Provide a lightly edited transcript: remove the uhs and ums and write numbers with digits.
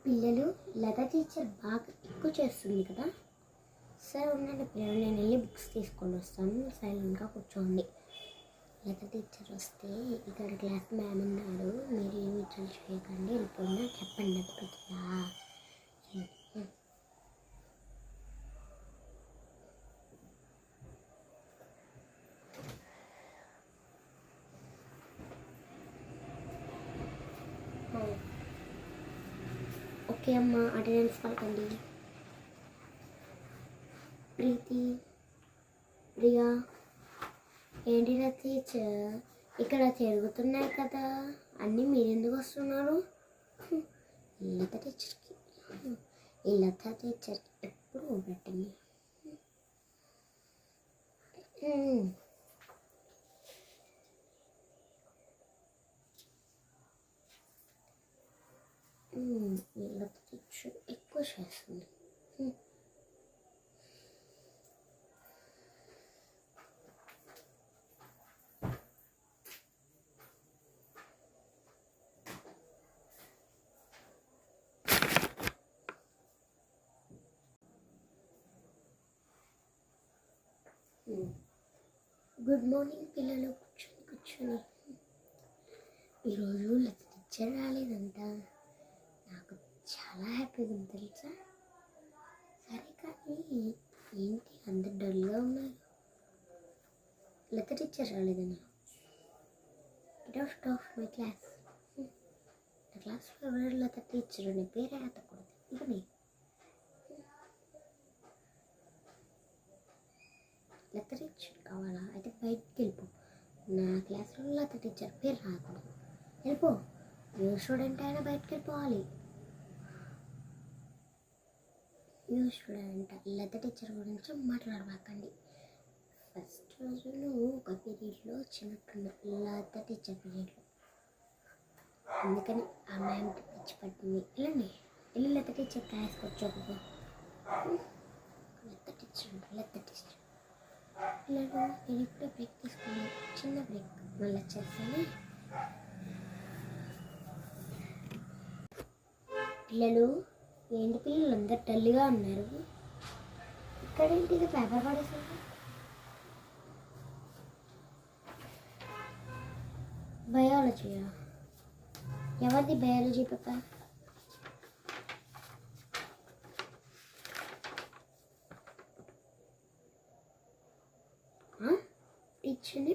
పిల్లలు లత టీచర్ బాగా ఎక్కువ చేస్తుంది కదా. సరే ఉండండి పిల్లలు, నేను వెళ్ళి బుక్స్ తీసుకొని వస్తాను, సైలెంట్గా కూర్చోండి. లత టీచర్ వస్తే ఇక్కడ క్లాస్ మ్యామ్ ఉన్నారు, మీరు ఏమి విచారణ చేయకండి, వెళ్ళిపోయినా చెప్పండి అర్థమవుతుందా. ఓకే అమ్మ, అటెండెన్స్ పలకండి. ప్రీతి, ప్రియా, ఏంటి టీచర్ ఇక్కడ తిరుగుతున్నాయి కదా, అన్నీ మీరెందుకు వస్తున్నారు? లత టీచర్కి, ఈ లత టీచర్కి ఎప్పుడు పెట్టండి. లత టీచర్ ఎక్కువ చేస్తుంది. గుడ్ మార్నింగ్ పిల్లలు, కూర్చొని. ఈరోజు లత టీచర్ రాలేదంట, నాకు చాలా హ్యాపీగా ఉంది తెలుసా. సరే కానీ ఏంటి అందరు డల్గా ఉన్నారు? లత టీచర్ రాలేదన్నా, get out of my class. నా క్లాస్లో ఎవరు లత టీచర్ అనే పేరే ఎత్తకూడదు. ఇవన్నీ లత టీచర్ కావాలా? అయితే బయటికి వెళ్ళిపో. నా క్లాస్లో లత టీచర్ పేరు రాకూడదు, వెళ్ళిపో. ఏ స్టూడెంట్ అయినా బయటకు వెళ్ళిపోవాలి. ఏ స్టూడెంట్ లత టీచర్ గురించి మాట్లాడబాకండి. ఫస్ట్ రోజు నువ్వు ఒక పీరియడ్లో వచ్చినట్టున్నా, లత టీచర్ పీరియడ్లో, అందుకని ఆ మ్యామ్కి పిచ్చి పట్టింది. వెళ్ళండి, వెళ్ళి లత టీచర్ క్లాస్కి వచ్చాక లత టీచర్ పిల్లలు. నేను ఇప్పుడే బ్రేక్ తీసుకున్నాను, చిన్న బ్రేక్, మళ్ళీ వచ్చేస్తాను. పిల్లలు ఏంటి పిల్లలు అందరు డల్గా ఉన్నారు? ఇక్కడేంటి ఇది పేపర్ పడేసింది? బయాలజీయా? ఎవరిది బయాలజీ పేపర్? టీచర్ని